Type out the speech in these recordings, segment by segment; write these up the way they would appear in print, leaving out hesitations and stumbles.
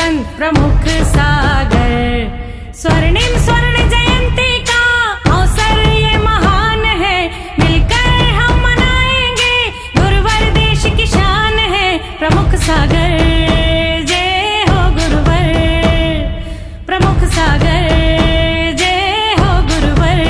संत प्रमुख सागर। स्वर्णिम स्वर्ण जयंती का अवसर ये महान है, मिलकर हम मनाएंगे गुरुवर देश की शान है। प्रमुख सागर जय हो गुरुवर, प्रमुख सागर जय हो गुरुवर।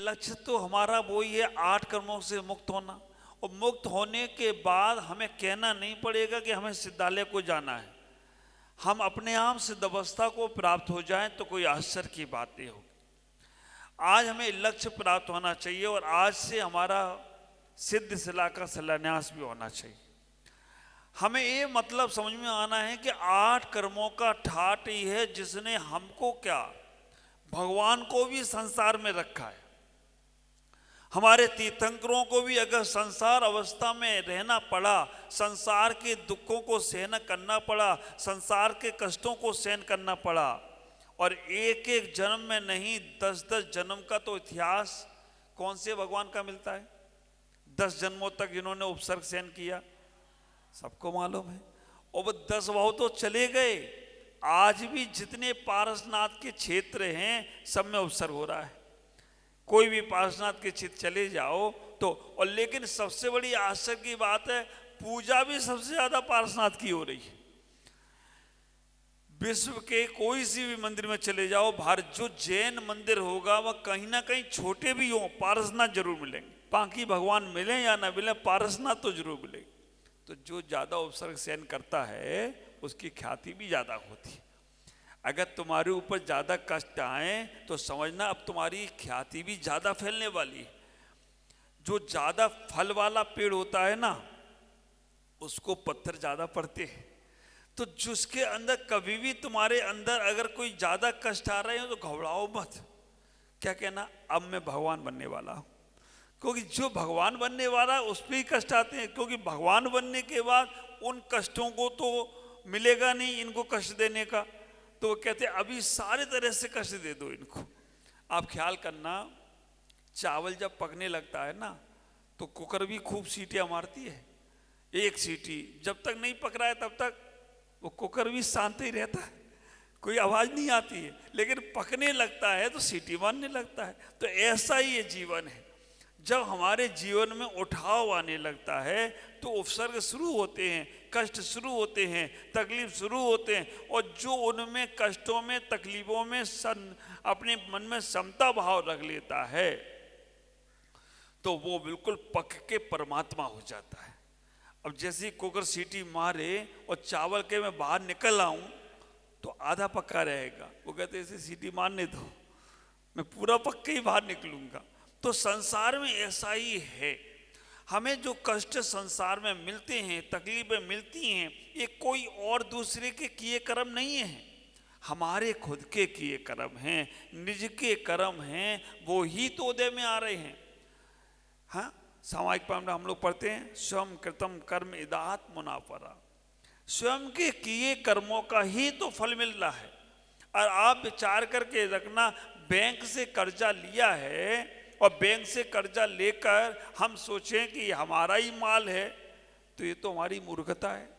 लक्ष्य तो हमारा वही है, 8 कर्मों से मुक्त होना। और मुक्त होने के बाद हमें कहना नहीं पड़ेगा कि हमें सिद्धालय को जाना है। हम अपने आप सिद्ध अवस्था को प्राप्त हो जाएं तो कोई आश्चर्य की बात नहीं होगी। आज हमें लक्ष्य प्राप्त होना चाहिए और आज से हमारा सिद्ध शिला का शिलान्यास भी होना चाहिए। हमें ये मतलब समझ में आना है कि 8 कर्मों का ठाट ही है जिसने हमको क्या, भगवान को भी संसार में रखा है। हमारे तीर्थंकरों को भी अगर संसार अवस्था में रहना पड़ा, संसार के दुखों को सहन करना पड़ा, संसार के कष्टों को सहन करना पड़ा, और एक एक जन्म में नहीं 10-10 जन्म का तो इतिहास कौन से भगवान का मिलता है। 10 जन्मों तक जिन्होंने उपसर्ग सहन किया सबको मालूम है। और वो 10 भाव तो चले गए, आज भी जितने पारसनाथ के क्षेत्र हैं सब में उपसर्ग हो रहा है। कोई भी पारसनाथ के क्षेत्र चले जाओ तो, और लेकिन सबसे बड़ी आश्चर्य की बात है, पूजा भी सबसे ज्यादा पारसनाथ की हो रही है। विश्व के कोई सी भी मंदिर में चले जाओ, भारत जो जैन मंदिर होगा वह कहीं ना कहीं छोटे भी हों, पारसनाथ जरूर मिलेंगे। बाकी भगवान मिले या ना मिले, पारसनाथ तो जरूर मिलेंगे। तो जो ज्यादा उपसर्ग सहन करता है उसकी ख्याति भी ज्यादा होती है। अगर तुम्हारे ऊपर ज्यादा कष्ट आए तो समझना अब तुम्हारी ख्याति भी ज्यादा फैलने वाली है। जो ज्यादा फल वाला पेड़ होता है ना, उसको पत्थर ज्यादा पड़ते हैं। तो जिसके अंदर कभी भी तुम्हारे अंदर अगर कोई ज्यादा कष्ट आ रहे हो तो घबराओ मत। क्या कहना, अब मैं भगवान बनने वाला हूं। क्योंकि जो भगवान बनने वाला उस पर ही कष्ट आते हैं, क्योंकि भगवान बनने के बाद उन कष्टों को तो मिलेगा नहीं इनको कष्ट देने का। तो वो कहते हैं अभी सारे तरह से कष्ट दे दो इनको। आप ख्याल करना, चावल जब पकने लगता है ना तो कुकर भी खूब सीटियां मारती है। एक सीटी जब तक नहीं पक रहा है तब तक वो कुकर भी शांत ही रहता है, कोई आवाज नहीं आती है। लेकिन पकने लगता है तो सीटी मारने लगता है। तो ऐसा ही ये जीवन है। जब हमारे जीवन में उठाव आने लगता है तो उपसर्ग शुरू होते हैं, कष्ट शुरू होते हैं, तकलीफ शुरू होते हैं। और जो उनमें कष्टों में तकलीफों में अपने मन में समता भाव रख लेता है तो वो बिल्कुल पक के परमात्मा हो जाता है। अब जैसे कुकर सीटी मारे और चावल के मैं बाहर निकल आऊं तो आधा पक्का रहेगा। वो कहते ऐसे सीटी मारने दो, मैं पूरा पक के ही बाहर निकलूंगा। तो संसार में ऐसा ही है। हमें जो कष्ट संसार में मिलते हैं, तकलीफें मिलती हैं, ये कोई और दूसरे के किए कर्म नहीं है, हमारे खुद के किए कर्म हैं, निज के कर्म हैं, वो ही तो उदय में आ रहे हैं। हाँ, सामाजिक पाठ में हम लोग पढ़ते हैं स्वयं कृतम कर्म इदात मुनाफरा। स्वयं के किए कर्मों का ही तो फल मिल रहा है। और आप विचार करके रखना, बैंक से कर्जा लिया है और बैंक से कर्जा लेकर हम सोचें कि हमारा ही माल है, तो ये तो हमारी मूर्खता है।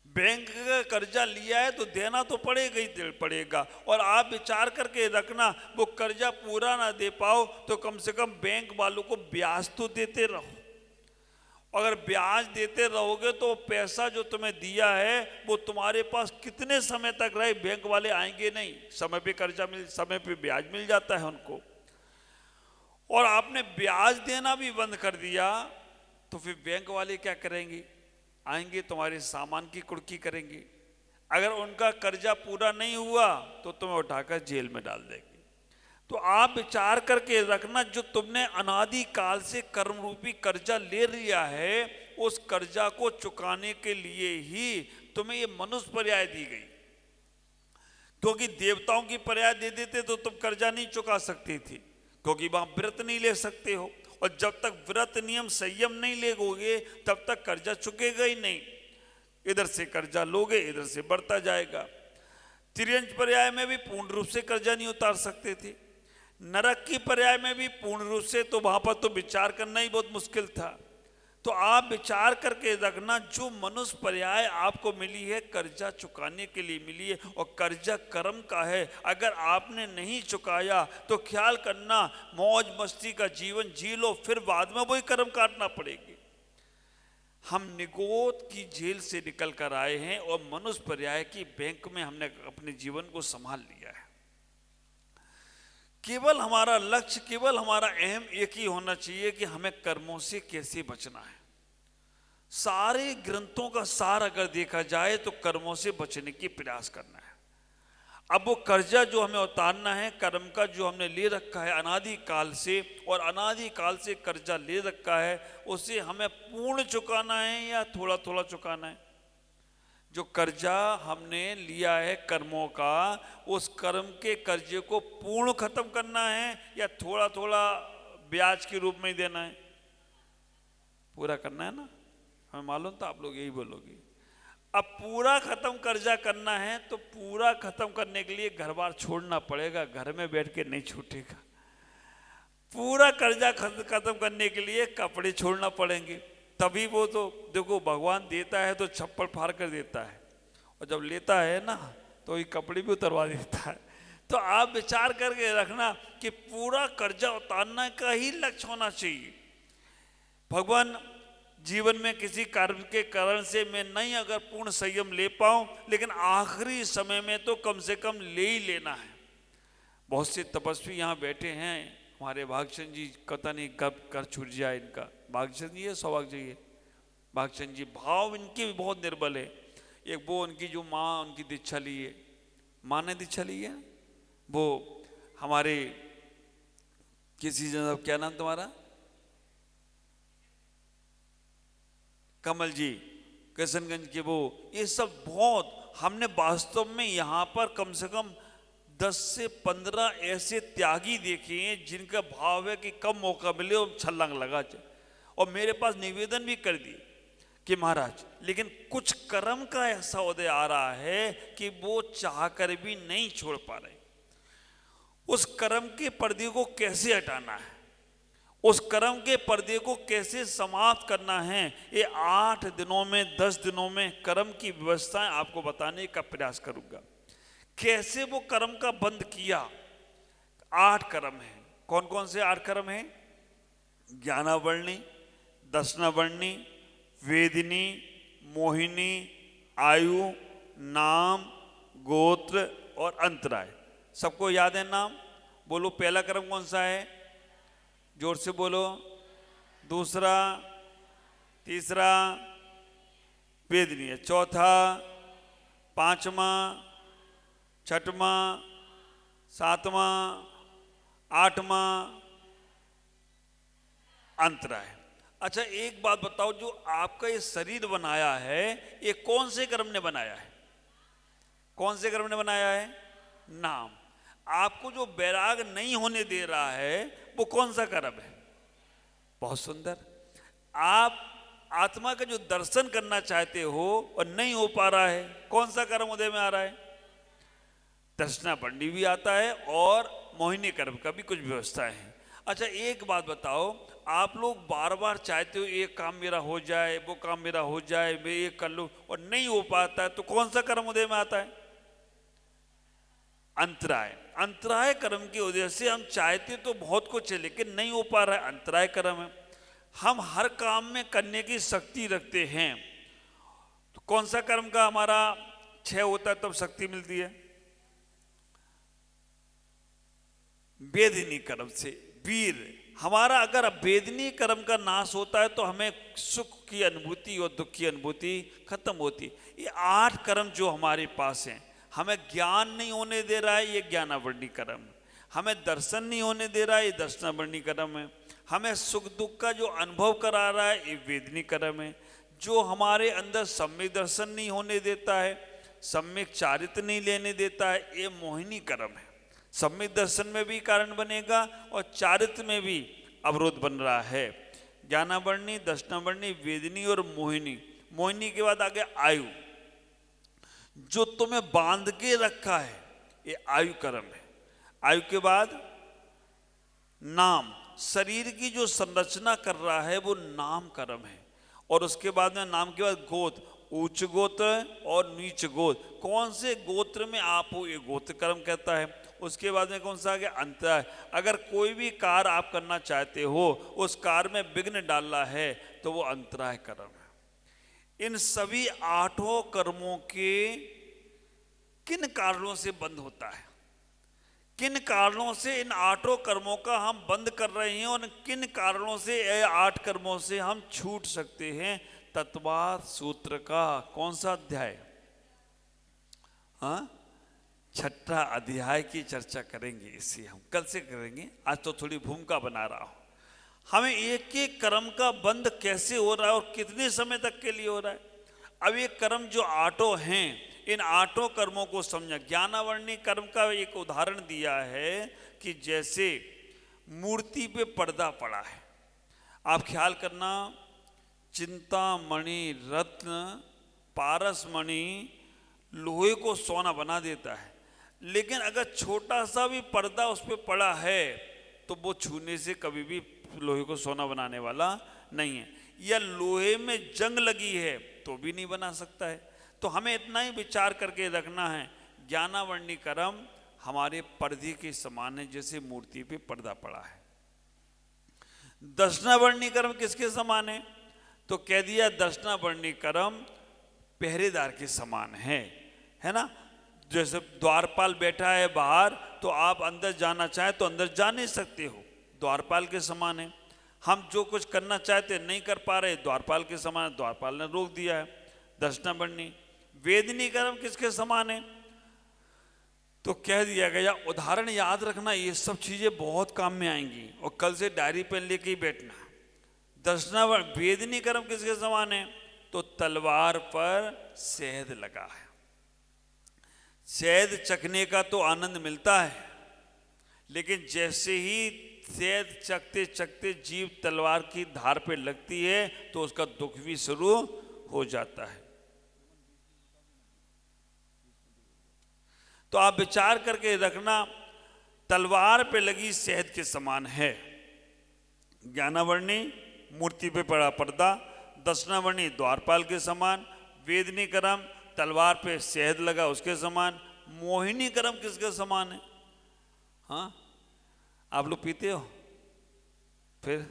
बैंक का कर्जा लिया है तो देना तो पड़ेगा ही पड़ेगा। और आप विचार करके रखना, वो कर्जा पूरा ना दे पाओ तो कम से कम बैंक वालों को ब्याज तो देते रहो। अगर ब्याज देते रहोगे तो पैसा जो तुम्हें दिया है वो तुम्हारे पास कितने समय तक रहे, बैंक वाले आएंगे नहीं। समय पे कर्जा समय पे ब्याज मिल जाता है उनको। और आपने ब्याज देना भी बंद कर दिया तो फिर बैंक वाले क्या करेंगे, आएंगे तुम्हारे सामान की कुर्की करेंगे। अगर उनका कर्जा पूरा नहीं हुआ तो तुम्हें उठाकर जेल में डाल देंगे। तो आप विचार करके रखना, जो तुमने अनादि काल से कर्म रूपी कर्जा ले लिया है, उस कर्जा को चुकाने के लिए ही तुम्हें ये मनुष्य पर्याय दी गई। क्योंकि देवताओं की पर्याय दे देते तो तुम कर्जा नहीं चुका सकते थे, क्योंकि वहां व्रत नहीं ले सकते हो। और जब तक व्रत नियम संयम नहीं लेगोगे तब तक कर्जा चुकेगा ही नहीं। इधर से कर्जा लोगे, इधर से बढ़ता जाएगा। त्रियंच पर्याय में भी पूर्ण रूप से कर्जा नहीं उतार सकते थे। नरक की पर्याय में भी पूर्ण रूप से, तो वहां पर तो विचार करना ही बहुत मुश्किल था। तो आप विचार करके रखना, जो मनुष्य पर्याय आपको मिली है कर्जा चुकाने के लिए मिली है, और कर्जा कर्म का है। अगर आपने नहीं चुकाया तो ख्याल करना मौज मस्ती का जीवन जी लो, फिर बाद में वही कर्म काटना पड़ेगी। हम निगोद की जेल से निकल कर आए हैं और मनुष्य पर्याय की बैंक में हमने अपने जीवन को संभाल लिया है। केवल हमारा लक्ष्य, केवल हमारा अहम एक ही होना चाहिए कि हमें कर्मों से कैसे बचना है। सारे ग्रंथों का सार अगर देखा जाए तो कर्मों से बचने की प्रयास करना है। अब वो कर्जा जो हमें उतारना है, कर्म का जो हमने ले रखा है अनादि काल से, और अनादि काल से कर्जा ले रखा है, उसे हमें पूर्ण चुकाना है या थोड़ा थोड़ा चुकाना है। जो कर्जा हमने लिया है कर्मों का, उस कर्म के कर्जे को पूर्ण खत्म करना है या थोड़ा थोड़ा ब्याज के रूप में ही देना है? पूरा करना है ना, हमें मालूम था आप लोग यही बोलोगे। अब पूरा खत्म कर्जा करना है तो पूरा खत्म करने के लिए घर बार छोड़ना पड़ेगा, घर में बैठ के नहीं छूटेगा। पूरा कर्जा खत्म करने के लिए कपड़े छोड़ना पड़ेंगे, तभी वो तो देखो भगवान देता है तो छप्पड़ फाड़ कर देता है, और जब लेता है ना तो ये कपड़े भी उतरवा देता है। तो आप विचार करके रखना कि पूरा कर्जा उतारने का ही लक्ष्य होना चाहिए। भगवान जीवन में किसी कार्य के कारण से मैं नहीं अगर पूर्ण संयम ले पाऊं, लेकिन आखिरी समय में तो कम से कम ले ही लेना है। बहुत से तपस्वी यहाँ बैठे हैं, हमारे भागचंद जी, पता नहीं कब कर छूट जाए इनका। भागचंद जी है, सौभाग्य जी है, भागचंद जी, भाव इनके भी बहुत निर्बल है। एक वो उनकी जो माँ उनकी दीक्षा ली है, माँ ने दीक्षा ली है, वो हमारे किसी जगह, क्या नाम तुम्हारा? कमल जी, किशनगंज के वो, ये सब बहुत, हमने वास्तव में यहाँ पर कम से कम 10 से 15 ऐसे त्यागी देखे हैं जिनका भाव है कि कम मौका मिले और छलांग लगा जाए। और मेरे पास निवेदन भी कर दिए कि महाराज, लेकिन कुछ कर्म का ऐसा उदय आ रहा है कि वो चाह कर भी नहीं छोड़ पा रहे। उस कर्म के पर्दे को कैसे हटाना है, उस कर्म के पर्दे को कैसे समाप्त करना है, ये 8 दिनों में 10 दिनों में कर्म की व्यवस्थाएं आपको बताने का प्रयास करूंगा। कैसे वो कर्म का बंद किया। 8 कर्म हैं। कौन कौन से 8 कर्म हैं? ज्ञानावर्णी, दशनावर्णी, वेदिनी, मोहिनी, आयु, नाम, गोत्र और अंतराय। सबको याद है नाम? बोलो पहला कर्म कौन सा है? जोर से बोलो। दूसरा, तीसरा वेदनी है, चौथा, पांचवा, छठवां, सातवां, आठवां अंतराय। अच्छा एक बात बताओ, जो आपका ये शरीर बनाया है ये कौन से कर्म ने बनाया है? कौन से कर्म ने बनाया है? नाम। आपको जो वैराग नहीं होने दे रहा है वो कौन सा कर्म है? बहुत सुंदर। आप आत्मा का जो दर्शन करना चाहते हो और नहीं हो पा रहा है, कौन सा कर्म उदय में आ रहा है? दर्शनावर्णी भी आता है और मोहिनी कर्म का भी कुछ व्यवस्था है। अच्छा एक बात बताओ, आप लोग बार बार चाहते हो ये काम मेरा हो जाए, वो काम मेरा हो जाए, मैं ये कर लूं, और नहीं हो पाता है, तो कौन सा कर्म उदय में आता है? अंतराय। अंतराय कर्म की वजह से हम चाहते तो बहुत कुछ है लेकिन नहीं हो पा रहा है, अंतराय कर्म है। हम हर काम में करने की शक्ति रखते हैं, तो कौन सा कर्म का हमारा क्षय होता है तब शक्ति मिलती है? वेदिनी कर्म से। वीर हमारा अगर वेदनी कर्म का नाश होता है तो हमें सुख की अनुभूति और दुख की अनुभूति खत्म होती है। ये 8 कर्म जो हमारे पास हैं, हमें ज्ञान नहीं होने दे रहा है, ये ज्ञानावर्णी कर्म। हमें दर्शन नहीं होने दे रहा है, ये दर्शनावर्णी कर्म है। हमें सुख दुख का जो अनुभव करा रहा है, ये वेदनी कर्म है। जो हमारे अंदर सम्यक दर्शन नहीं होने देता है, सम्यक चारित्र नहीं लेने देता है, ये मोहिनी कर्म है। सम्यक दर्शन में भी कारण बनेगा और चारित्र में भी अवरोध बन रहा है। ज्ञानावर्णी, दर्शनावर्णी, वेदनी और मोहिनी। मोहिनी के बाद आ गया आयु। जो तुम्हें बांध के रखा है, ये आयु कर्म है। आयु के बाद नाम, शरीर की जो संरचना कर रहा है वो नाम कर्म है। और उसके बाद में नाम के बाद गोत्र, उच्च गोत्र और नीच गोत्र, कौन से गोत्र में आप हो ये गोत्र कर्म कहता है। उसके बाद में कौन सा आ गया, अंतराय। अगर कोई भी कार्य आप करना चाहते हो, उस कार्य में विघ्न डालना है तो वो अंतराय कर्म है। इन सभी 8 कर्मों के किन कारणों से बंद होता है, किन कारणों से इन 8 कर्मों का हम बंद कर रहे हैं और किन कारणों से ये 8 कर्मों से हम छूट सकते हैं, तत्वाद सूत्र का कौन सा अध्याय, हाँ 6ठा अध्याय की चर्चा करेंगे। इससे हम कल से करेंगे, आज तो थोड़ी भूमिका बना रहा हूं। हमें एक एक कर्म का बंद कैसे हो रहा है और कितने समय तक के लिए हो रहा है। अब ये कर्म जो 8 हैं, इन 8 कर्मों को समझा। ज्ञानावर्णी कर्म का एक उदाहरण दिया है कि जैसे मूर्ति पे पर्दा पड़ा है, आप ख्याल करना, चिंतामणि, रत्न, पारसमणि लोहे को सोना बना देता है, लेकिन अगर छोटा सा भी पर्दा उस पर पड़ा है तो वो छूने से कभी भी लोहे को सोना बनाने वाला नहीं है। या लोहे में जंग लगी है तो भी नहीं बना सकता है। तो हमें इतना ही विचार करके रखना है, ज्ञानावर्णी कर्म हमारे पर्दे के समान है, जैसे मूर्ति पे पर्दा पड़ा है। दर्शनावर्णी कर्म किसके समान है, तो कह दिया दर्शनावर्णी कर्म पहरेदार के समान है ना। जैसे द्वारपाल बैठा है बाहर, तो आप अंदर जाना चाहे तो अंदर जा नहीं सकते हो, द्वारपाल के समान है। हम जो कुछ करना चाहते नहीं कर पा रहे, द्वारपाल के समान है, द्वारपाल ने रोक दिया है। दर्शनावर्णी। वेदनी कर्म किसके समान है, तो कह दिया गया, उदाहरण याद रखना, ये सब चीजें बहुत काम में आएंगी और कल से डायरी पेन लेके ही बैठना। दर्शनावर्णी वेदनी कर्म किसके समान है, तो तलवार पर शहद लगा है। शहद चखने का तो आनंद मिलता है, लेकिन जैसे ही शहद चखते चखते जीभ तलवार की धार पे लगती है तो उसका दुख भी शुरू हो जाता है। तो आप विचार करके रखना, तलवार पे लगी शहद के समान है ज्ञानावर्णी, मूर्ति पे पड़ा पर्दा। दर्शनावर्णी द्वारपाल के समान। वेदनी कर्म तलवार पे शहद लगा उसके समान। मोहिनी कर्म किसके समान है, हाँ आप लोग पीते हो, फिर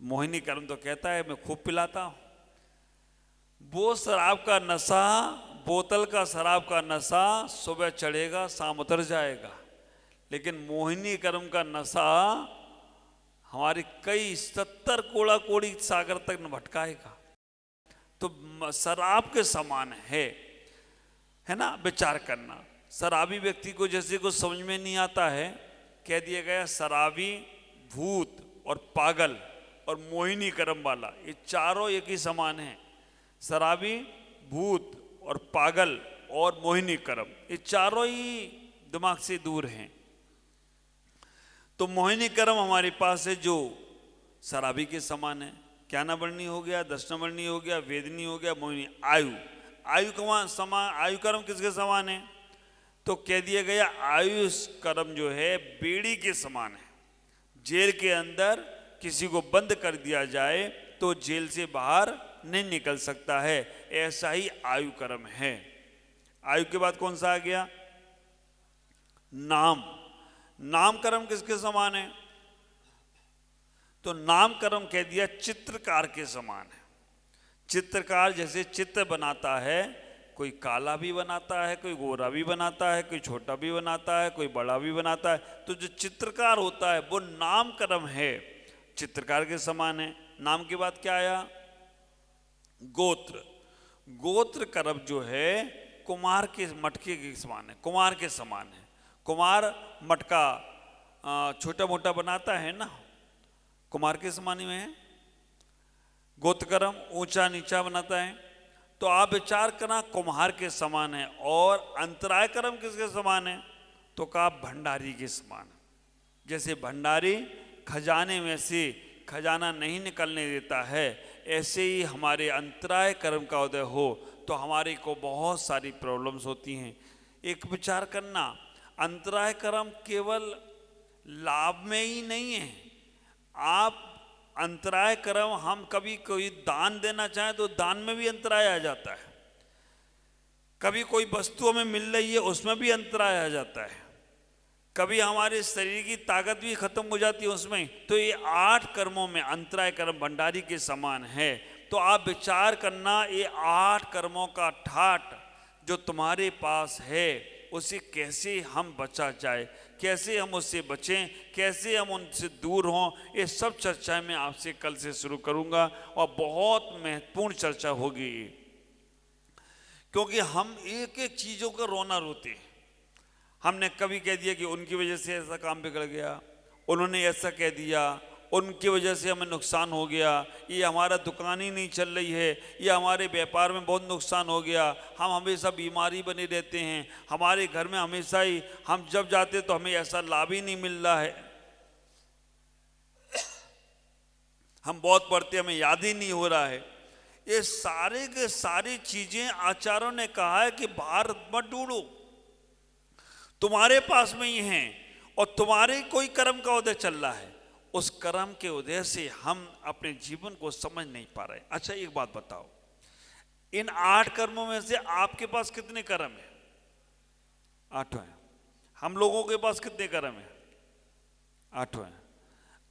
मोहिनी कर्म तो कहता है मैं खूब पिलाता हूं। वो शराब का नशा, बोतल का शराब का नशा सुबह चढ़ेगा शाम उतर जाएगा, लेकिन मोहिनी कर्म का नशा हमारी कई 70 कोड़ा कोड़ी सागर तक न भटकाएगा। तो शराब के समान है ना। विचार करना, शराबी व्यक्ति को जैसे कुछ समझ में नहीं आता है, कह दिया गया शराबी, भूत और पागल और मोहिनी कर्म वाला, ये चारों एक ही समान हैं। शराबी, भूत और पागल और मोहिनी कर्म, ये चारों ही दिमाग से दूर हैं। तो मोहिनी कर्म हमारे पास है जो शराबी के समान है। ज्ञानावर्णी हो गया, दर्शनावर्णी हो गया, वेदनी हो गया, मोहिनी। आयु का समान, आयु कर्म किसके समान है, तो कह दिया गया आयु कर्म जो है बेड़ी के समान है। जेल के अंदर किसी को बंद कर दिया जाए तो जेल से बाहर नहीं निकल सकता है, ऐसा ही आयु कर्म है। आयु के बाद कौन सा आ गया, नाम कर्म किसके समान है, तो नाम कर्म कह दिया चित्रकार के समान है। चित्रकार जैसे चित्र बनाता है, कोई काला भी बनाता है, कोई गोरा भी बनाता है, कोई छोटा भी बनाता है, कोई बड़ा भी बनाता है। तो जो चित्रकार होता है वो नाम कर्म है, चित्रकार के समान है। नाम के बाद क्या आया, गोत्र कर्म जो है कुमार के मटके के समान है, कुमार के समान है। कुमार मटका छोटा मोटा बनाता है ना, कुमार के समान ही में है। गोत्र कर्म ऊंचा नीचा बनाता है। तो आप विचार करना, कुम्हार के समान है। और अंतराय कर्म किसके समान है, तो कहा भंडारी के समान। जैसे भंडारी खजाने में से खजाना नहीं निकलने देता है, ऐसे ही हमारे अंतराय कर्म का उदय हो तो हमारे को बहुत सारी प्रॉब्लम्स होती हैं। एक विचार करना, अंतराय कर्म केवल लाभ में ही नहीं है। आप अंतराय कर्म, हम कभी कोई दान देना चाहें तो दान में भी अंतराय आ जाता है, कभी कोई वस्तु हमें मिल रही है उसमें भी अंतराय आ जाता है, कभी हमारे शरीर की ताकत भी खत्म हो जाती है उसमें। तो ये 8 कर्मों में अंतराय कर्म भंडारी के समान है। तो आप विचार करना, ये 8 कर्मों का ठाट जो तुम्हारे पास है उसे कैसे हम बचा जाए, कैसे हम उससे बचें, कैसे हम उनसे दूर हों, ये सब चर्चा मैं आपसे कल से शुरू करूंगा और बहुत महत्वपूर्ण चर्चा होगी। क्योंकि हम एक एक चीज़ों का रोना रोते हैं। हमने कभी कह दिया कि उनकी वजह से ऐसा काम बिगड़ गया, उन्होंने ऐसा कह दिया, उनकी वजह से हमें नुकसान हो गया, ये हमारा दुकान ही नहीं चल रही है, ये हमारे व्यापार में बहुत नुकसान हो गया, हम हमेशा बीमारी बने रहते हैं, हमारे घर में हमेशा ही हम जब जाते तो हमें ऐसा लाभ ही नहीं मिल रहा है, हम बहुत पढ़ते हमें याद ही नहीं हो रहा है। ये सारे के सारी चीजें आचार्यों ने कहा है कि बाहर मत ढूंढो, तुम्हारे पास में ही हैं और तुम्हारे कोई कर्म का उदय चल रहा है, उस कर्म के उदय से हम अपने जीवन को समझ नहीं पा रहे। अच्छा एक बात बताओ, इन 8 कर्मों में से आपके पास कितने कर्म है? 8 हैं। हम लोगों के पास कितने कर्म है? 8 हैं।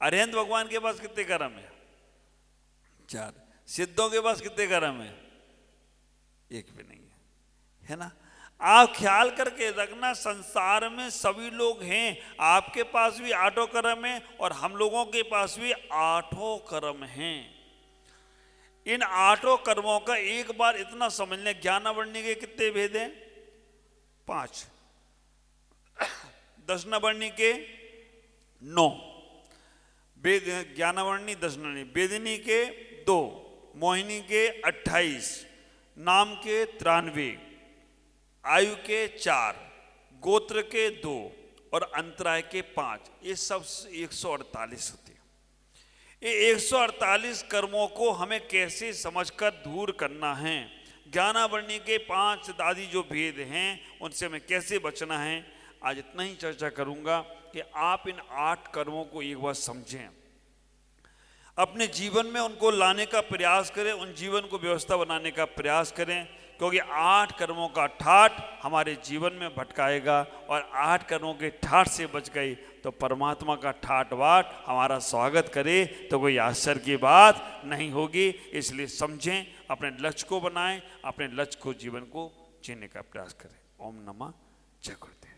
अरिहंत भगवान के पास कितने कर्म है? 4। सिद्धों के पास कितने कर्म है? 1 भी नहीं है ना? आप ख्याल करके रखना, संसार में सभी लोग हैं, आपके पास भी 8 कर्म हैं और हम लोगों के पास भी 8 कर्म हैं। इन 8 कर्मों का एक बार इतना समझ लें, ज्ञानावर्णी के कितने भेद हैं? 5। दशनावर्णी के 9, ज्ञानावर्णी दशनावर्णी, वेदिनी के 2, मोहिनी के 28, नाम के 93, आयु के 4, गोत्र के 2 और अंतराय के 5, ये सब 148 होते हैं। ये 148 कर्मों को हमें कैसे समझकर दूर करना है, ज्ञानावर्णी के 5 आदि जो भेद हैं उनसे हमें कैसे बचना है, आज इतना ही चर्चा करूंगा कि आप इन 8 कर्मों को एक बार समझें, अपने जीवन में उनको लाने का प्रयास करें, उन जीवन को व्यवस्था बनाने का प्रयास करें। क्योंकि 8 कर्मों का ठाठ हमारे जीवन में भटकाएगा और 8 कर्मों के ठाठ से बच गई तो परमात्मा का ठाठ वाट हमारा स्वागत करे तो कोई आश्चर्य की बात नहीं होगी। इसलिए समझें, अपने लक्ष्य को बनाएं, अपने लक्ष्य को जीवन को जीने का प्रयास करें। ओम नमः जय गुरुदेव।